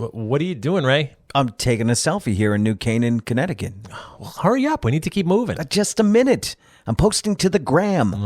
What are you doing, Ray? I'm taking a selfie here in New Canaan, Connecticut. Well, hurry up. We need to keep moving. Just a minute. I'm posting to the gram. All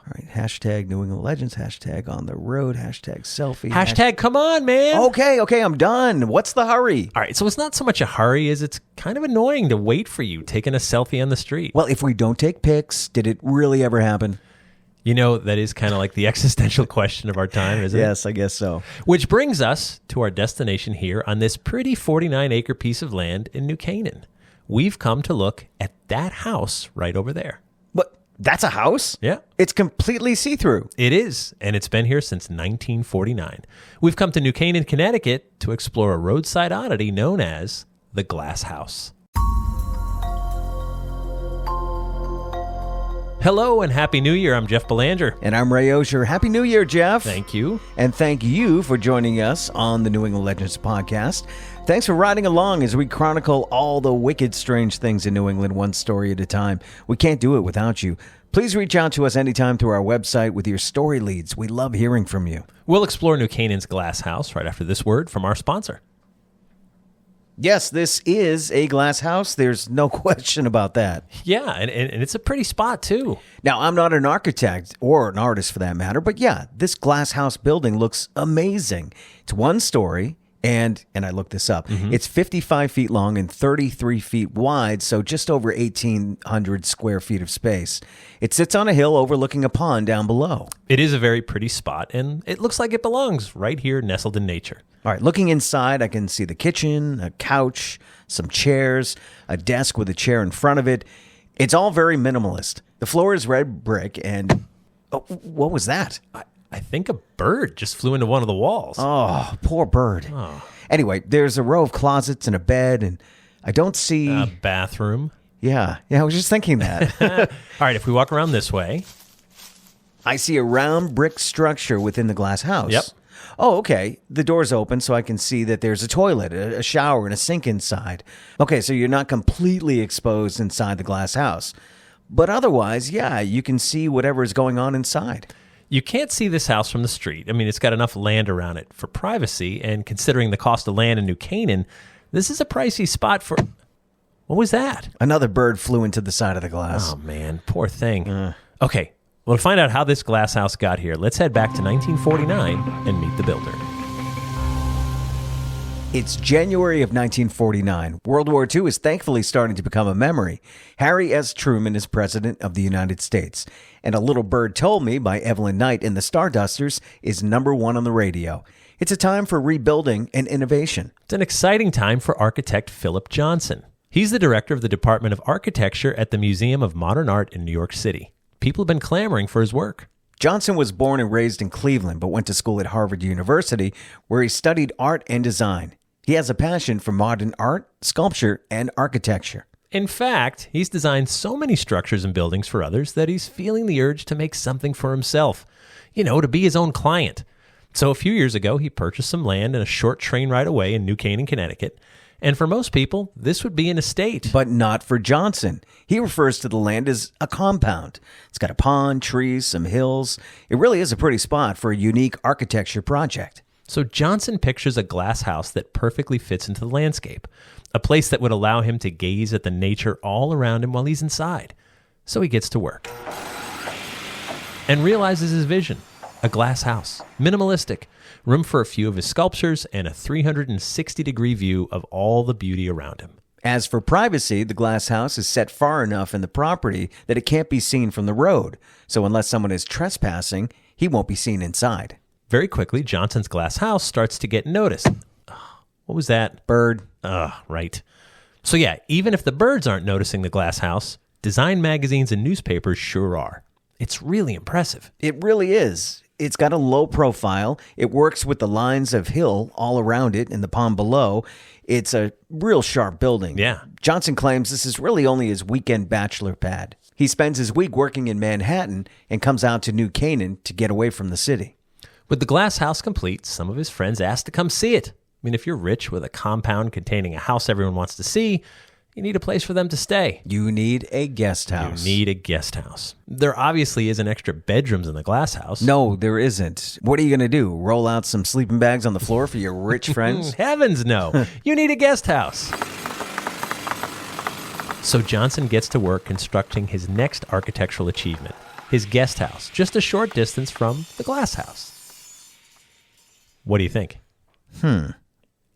right, hashtag New England Legends, hashtag on the road, hashtag selfie. Hashtag come on, man. Okay, I'm done. What's the hurry? All right, so it's not so much a hurry as it's kind of annoying to wait for you taking a selfie on the street. Well, if we don't take pics, did it really ever happen? You know, that is kind of like the existential question of our time, isn't it? Yes, I guess so. Which brings us to our destination here on this pretty 49-acre piece of land in New Canaan. We've come to look at that house right over there. What? That's a house? Yeah. It's completely see-through. It is, and it's been here since 1949. We've come to New Canaan, Connecticut to explore a roadside oddity known as the Glass House. Hello and Happy New Year. I'm Jeff Belanger. And I'm Ray Auger. Happy New Year, Jeff. Thank you. And thank you for joining us on the New England Legends podcast. Thanks for riding along as we chronicle all the wicked, strange things in New England, one story at a time. We can't do it without you. Please reach out to us anytime through our website with your story leads. We love hearing from you. We'll explore New Canaan's Glass House right after this word from our sponsor. Yes, this is a glass house. There's no question about that. Yeah, and it's a pretty spot, too. Now, I'm not an architect or an artist for that matter, but yeah, this glass house building looks amazing. It's one story, and I looked this up. It's 55 feet long and 33 feet wide, so just over 1,800 square feet of space. It sits on a hill overlooking a pond down below. It is a very pretty spot, and it looks like it belongs right here nestled in nature. All right, looking inside, I can see the kitchen, a couch, some chairs, a desk with a chair in front of it. It's all very minimalist. The floor is red brick, and oh, what was that? I think a bird just flew into one of the walls. Oh, poor bird. Oh. Anyway, there's a row of closets and a bed, and I don't see... A bathroom. Yeah, I was just thinking that. All right, if we walk around this way... I see a round brick structure within the glass house. Yep. Oh, okay. The door's open, so I can see that there's a toilet, a shower, and a sink inside. Okay, so you're not completely exposed inside the glass house. But otherwise, yeah, you can see whatever is going on inside. You can't see this house from the street. I mean, it's got enough land around it for privacy, and considering the cost of land in New Canaan, this is a pricey spot for... What was that? Another bird flew into the side of the glass. Oh, man. Poor thing. Okay, well, to find out how this glass house got here, let's head back to 1949 and meet the builder. It's January of 1949. World War II is thankfully starting to become a memory. Harry S. Truman is President of the United States. And A Little Bird Told Me by Evelyn Knight and the Stardusters is #1 on the radio. It's a time for rebuilding and innovation. It's an exciting time for architect Philip Johnson. He's the director of the Department of Architecture at the Museum of Modern Art in New York City. People have been clamoring for his work. Johnson was born and raised in Cleveland, but went to school at Harvard University, where he studied art and design. He has a passion for modern art, sculpture, and architecture. In fact, he's designed so many structures and buildings for others that he's feeling the urge to make something for himself. You know, to be his own client. So a few years ago, he purchased some land and a short train ride away in New Canaan, Connecticut. And for most people, this would be an estate. But not for Johnson. He refers to the land as a compound. It's got a pond, trees, some hills. It really is a pretty spot for a unique architecture project. So Johnson pictures a glass house that perfectly fits into the landscape, a place that would allow him to gaze at the nature all around him while he's inside. So he gets to work and realizes his vision, a glass house, minimalistic, room for a few of his sculptures, and a 360-degree view of all the beauty around him. As for privacy, the glass house is set far enough in the property that it can't be seen from the road. So unless someone is trespassing, he won't be seen inside. Very quickly, Johnson's glass house starts to get noticed. What was that? Bird. Right. So yeah, even if the birds aren't noticing the glass house, design magazines and newspapers sure are. It's really impressive. It really is. It's got a low profile. It works with the lines of hill all around it and the pond below. It's a real sharp building. Yeah. Johnson claims this is really only his weekend bachelor pad. He spends his week working in Manhattan and comes out to New Canaan to get away from the city. With the glass house complete, some of his friends asked to come see it. I mean, if you're rich with a compound containing a house everyone wants to see, you need a place for them to stay. You need a guest house. You need a guest house. There obviously isn't extra bedrooms in the glass house. No, there isn't. What are you going to do? Roll out some sleeping bags on the floor for your rich friends? Heavens no. You need a guest house. So Johnson gets to work constructing his next architectural achievement, his guest house, just a short distance from the glass house. What do you think?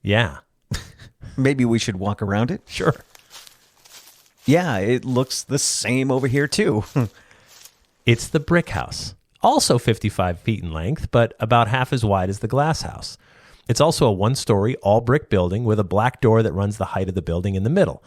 Yeah. Maybe we should walk around it? Sure. Yeah, it looks the same over here, too. It's the brick house, also 55 feet in length, but about half as wide as the glass house. It's also a one-story, all-brick building with a black door that runs the height of the building in the middle.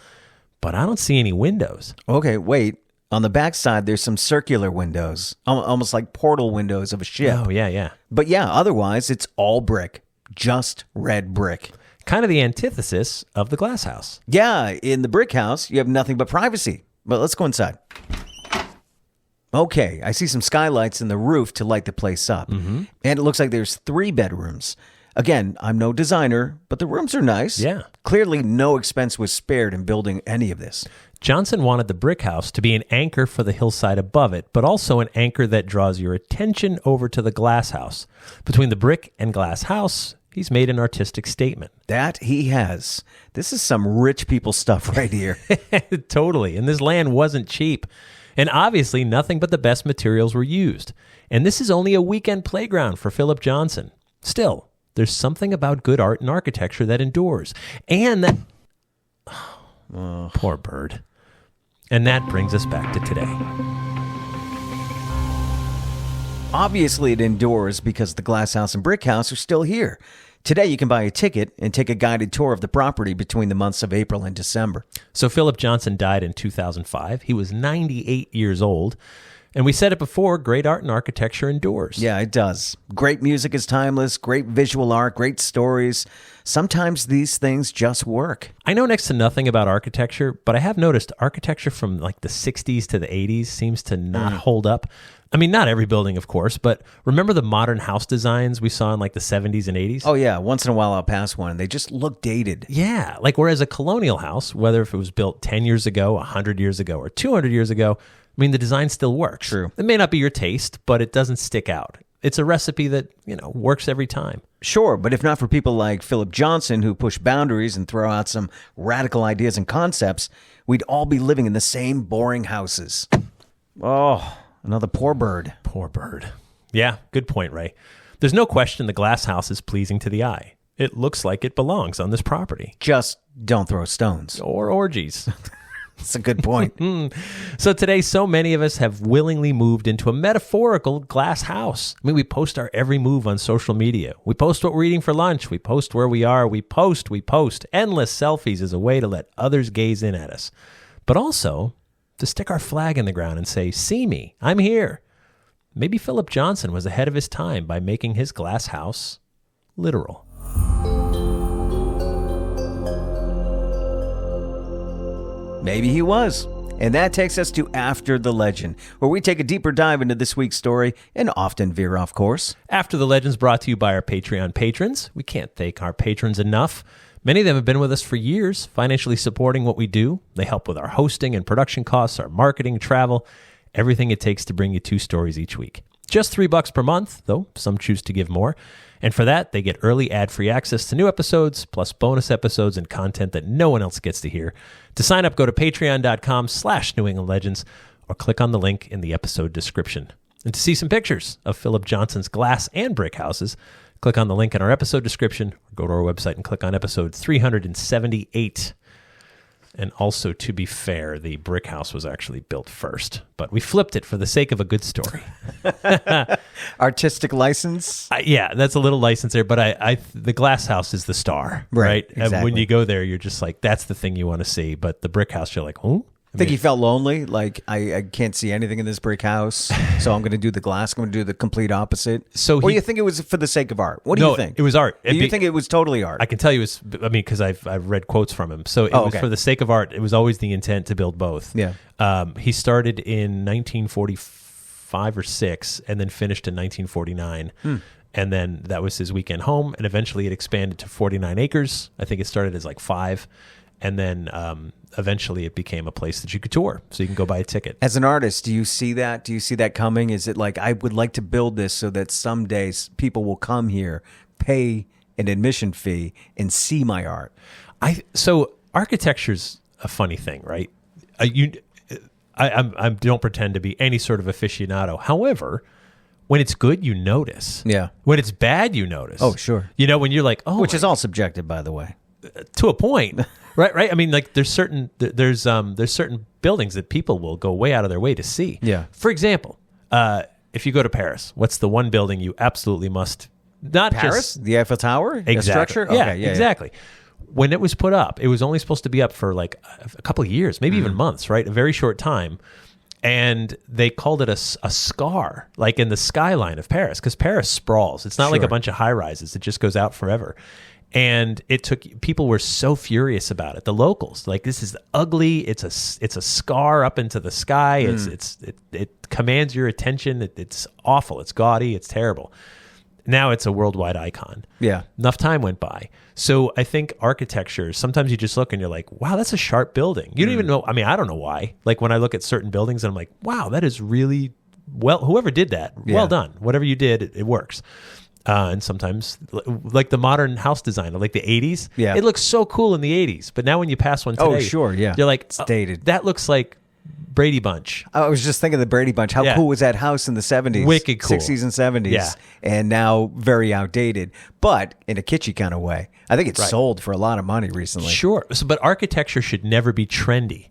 But I don't see any windows. Okay, wait. On the backside, there's some circular windows, almost like portal windows of a ship. Oh, yeah. But yeah, otherwise, it's all brick. Just red brick. Kind of the antithesis of the glass house. Yeah, in the brick house, you have nothing but privacy. But let's go inside. Okay, I see some skylights in the roof to light the place up. And it looks like there's 3 bedrooms. Again, I'm no designer, but the rooms are nice. Yeah. Clearly, no expense was spared in building any of this. Johnson wanted the brick house to be an anchor for the hillside above it, but also an anchor that draws your attention over to the glass house. Between the brick and glass house, he's made an artistic statement. That he has. This is some rich people stuff right here. Totally. And this land wasn't cheap. And obviously, nothing but the best materials were used. And this is only a weekend playground for Philip Johnson. Still, there's something about good art and architecture that endures. And that... Oh, poor bird. And that brings us back to today. Obviously, it endures because the glass house and brick house are still here. Today, you can buy a ticket and take a guided tour of the property between the months of April and December. So Philip Johnson died in 2005. He was 98 years old. And we said it before, great art and architecture endures. Yeah, it does. Great music is timeless, great visual art, great stories. Sometimes these things just work. I know next to nothing about architecture, but I have noticed architecture from like the 60s to the 80s seems to not hold up. I mean, not every building, of course, but remember the modern house designs we saw in like the 70s and 80s? Oh, yeah. Once in a while, I'll pass one, and they just look dated. Yeah. Like, whereas a colonial house, whether if it was built 10 years ago, 100 years ago, or 200 years ago, I mean, the design still works. True. It may not be your taste, but it doesn't stick out. It's a recipe that, works every time. Sure, but if not for people like Philip Johnson who push boundaries and throw out some radical ideas and concepts, we'd all be living in the same boring houses. Oh, another poor bird. Poor bird. Yeah, good point, Ray. There's no question the glass house is pleasing to the eye. It looks like it belongs on this property. Just don't throw stones. Or orgies. That's a good point. So today, so many of us have willingly moved into a metaphorical glass house. I mean, we post our every move on social media. We post what we're eating for lunch. We post where we are. We post. Endless selfies as a way to let others gaze in at us. But also to stick our flag in the ground and say, see me, I'm here. Maybe Philip Johnson was ahead of his time by making his glass house literal. Maybe he was. And that takes us to After the Legend, where we take a deeper dive into this week's story and often veer off course. After the Legend's brought to you by our Patreon patrons. We can't thank our patrons enough. Many of them have been with us for years, financially supporting what we do. They help with our hosting and production costs, our marketing, travel, everything it takes to bring you 2 stories each week. Just $3 per month, though some choose to give more. And for that, they get early ad-free access to new episodes, plus bonus episodes and content that no one else gets to hear. To sign up, go to patreon.com/New England Legends or click on the link in the episode description. And to see some pictures of Philip Johnson's glass and brick houses, click on the link in our episode description or go to our website and click on episode 378. And also, to be fair, the brick house was actually built first, but we flipped it for the sake of a good story. Artistic license? Yeah, that's a little license there, but the glass house is the star, right? Exactly. And when you go there, you're just like, that's the thing you want to see. But the brick house, you're like, oh. I think he felt lonely, like, I can't see anything in this brick house, so I'm going to do the glass. I'm going to do the complete opposite. Or you think it was for the sake of art? What do you think? It was art. Do you think it was totally art? I can tell you because I've read quotes from him. So it was for the sake of art. It was always the intent to build both. Yeah. He started in 1945 or 6 and then finished in 1949. And then that was his weekend home. And eventually it expanded to 49 acres. I think it started as like 5. and then eventually it became a place that you could tour, so you can go buy a ticket. As an artist, do you see that? Do you see that coming? Is it like, I would like to build this so that someday people will come here, pay an admission fee, and see my art? So architecture's a funny thing, right? I don't pretend to be any sort of aficionado. However, when it's good, you notice. Yeah. When it's bad, you notice. Oh, sure. You know, when you're like, oh, which is all subjective, by the way. To a point, right? I mean, like there's certain buildings that people will go way out of their way to see. Yeah. For example, if you go to Paris, what's the one building you absolutely must not Paris? just The Eiffel Tower? exactly. The structure? Yeah, Okay, exactly. When it was put up, it was only supposed to be up for like a couple of years, maybe even months, right? A very short time. And they called it a scar, like in the skyline of Paris, because Paris sprawls. It's not like a bunch of high rises. It just goes out forever. And people were so furious about it. The locals, like, this is ugly. It's a scar up into the sky. It commands your attention. It's awful. It's gaudy. It's terrible. Now it's a worldwide icon. Yeah. Enough time went by. So I think architecture, sometimes you just look and you're like, wow, that's a sharp building. You don't even know. I mean, I don't know why. Like when I look at certain buildings and I'm like, wow, that is really well, whoever did that, well done. Whatever you did, it works. And sometimes, like the modern house design, like the 80s, it looks so cool in the 80s. But now when you pass one today, you're like, it's dated. That looks like Brady Bunch. I was just thinking of the Brady Bunch. How cool was that house in the 70s? Wicked cool. 60s and 70s. Yeah. And now very outdated, but in a kitschy kind of way. I think it's sold for a lot of money recently. Sure. But architecture should never be trendy.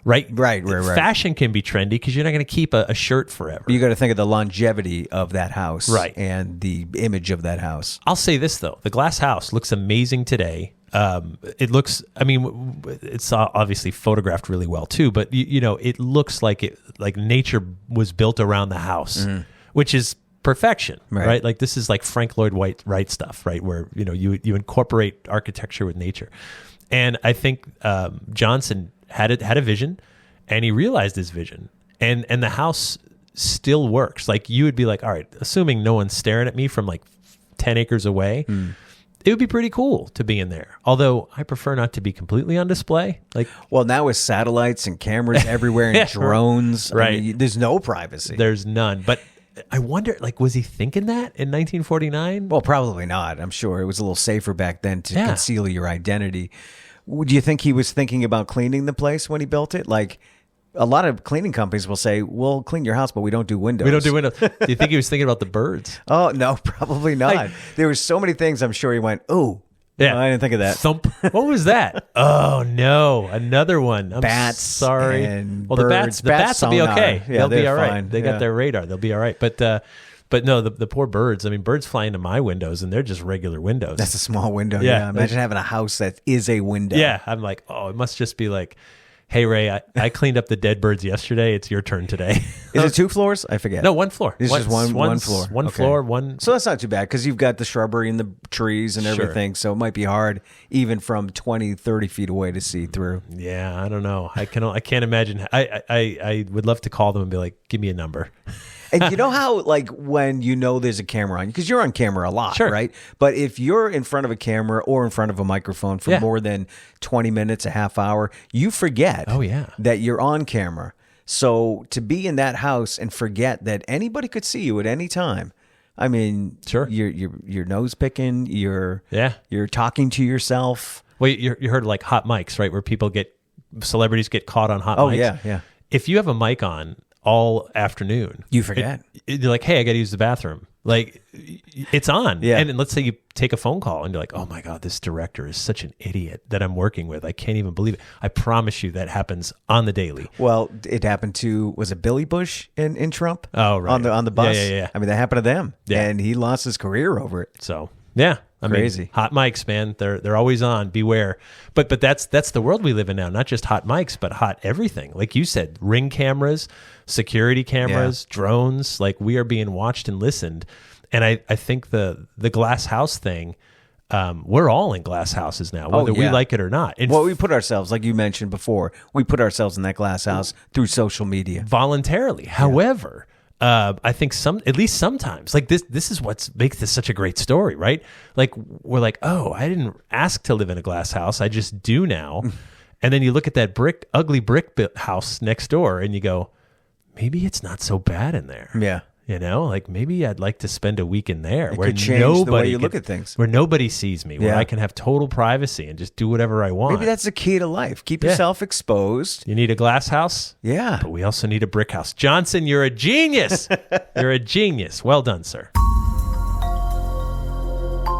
Right. Fashion can be trendy because you're not going to keep a shirt forever. You got to think of the longevity of that house, right, and the image of that house. I'll say this though: the glass house looks amazing today. It looks. I mean, it's obviously photographed really well too. But you know, it looks like nature was built around the house, which is perfection, right? Like this is like Frank Lloyd Wright stuff, right? Where you incorporate architecture with nature, and I think Johnson had a vision, and he realized his vision, and the house still works. Like you would be like, all right, assuming no one's staring at me from like 10 acres away, it would be pretty cool to be in there. Although I prefer not to be completely on display. Like, well, now with satellites and cameras everywhere and drones, right? I mean, there's no privacy. There's none. But I wonder, like, was he thinking that in 1949? Well, probably not. I'm sure it was a little safer back then to conceal your identity. Do you think he was thinking about cleaning the place when he built it? Like, a lot of cleaning companies will say, we'll clean your house, but we don't do windows. We don't do windows. Do you think he was thinking about the birds? Oh, no, probably not. There were so many things I'm sure he went, oh, yeah, I didn't think of that. Thump. What was that? Oh, no. Another one. I'm bats sorry. And well, birds. the bats will be okay. Yeah, they'll be all right. fine. They got their radar. They'll be all right. But no, the poor birds. I mean, birds fly into my windows, and they're just regular windows. That's a small window. Yeah. Imagine having a house that is a window. Yeah. I'm like, oh, it must just be like, hey, Ray, I cleaned up the dead birds yesterday. It's your turn today. Is it 2 floors? I forget. No, 1 floor. It's just one floor. One floor, one. So that's not too bad because you've got the shrubbery and the trees and everything. So it might be hard even from 20, 30 feet away to see through. Yeah, I don't know. I can't imagine. I would love to call them and be like, give me a number. And you know how, like, when there's a camera on you, because you're on camera a lot, right? But if you're in front of a camera or in front of a microphone for more than 20 minutes, a half hour, you forget that you're on camera. So to be in that house and forget that anybody could see you at any time, I mean, you're nose picking, you're talking to yourself. Well, you heard like hot mics, right? Where celebrities get caught on hot mics. Oh, yeah. If you have a mic on all afternoon, you forget. You're like, hey, I got to use the bathroom. Like, it's on. Yeah. And let's say you take a phone call and you're like, oh my God, this director is such an idiot that I'm working with. I can't even believe it. I promise you that happens on the daily. Well, it happened to, was it Billy Bush in Trump? Oh, right. On the bus? Yeah. I mean, that happened to them. Yeah. And he lost his career over it. So, yeah. Crazy. Mean, hot mics, man. They're always on. Beware. But that's the world we live in now. Not just hot mics, but hot everything. Like you said, Ring cameras, security cameras, drones. Like we are being watched and listened. And I think the glass house thing, we're all in glass houses now, whether we like it or not. We put ourselves, like you mentioned before, we put ourselves in that glass house through social media voluntarily. Yeah. However, I think at least sometimes, like this is what makes this such a great story, right? Like we're like, oh, I didn't ask to live in a glass house. I just do now. And then you look at that ugly brick house next door and you go, maybe it's not so bad in there. Yeah. You know, like maybe I'd like to spend a week in there It where could change the way you look at things. Where nobody sees me, where Yeah. I can have total privacy and just do whatever I want. Maybe that's the key to life. Keep yourself exposed. You need a glass house? Yeah. But we also need a brick house. Johnson, you're a genius. You're a genius. Well done, sir.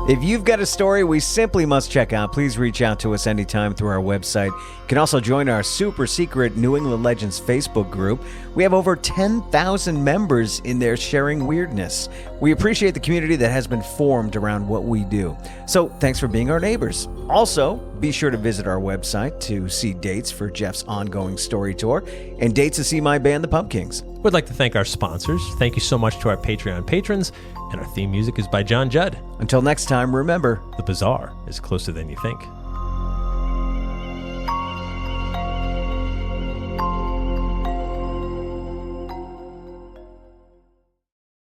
If you've got a story we simply must check out, please reach out to us anytime through our website. You can also join our super secret New England Legends Facebook group. We have over 10,000 members in there sharing weirdness. We appreciate the community that has been formed around what we do. So thanks for being our neighbors. Also, be sure to visit our website to see dates for Jeff's ongoing story tour and dates to see my band, the Pumpkins. We'd like to thank our sponsors. Thank you so much to our Patreon patrons. And our theme music is by John Judd. Until next time, remember, The bizarre is closer than you think.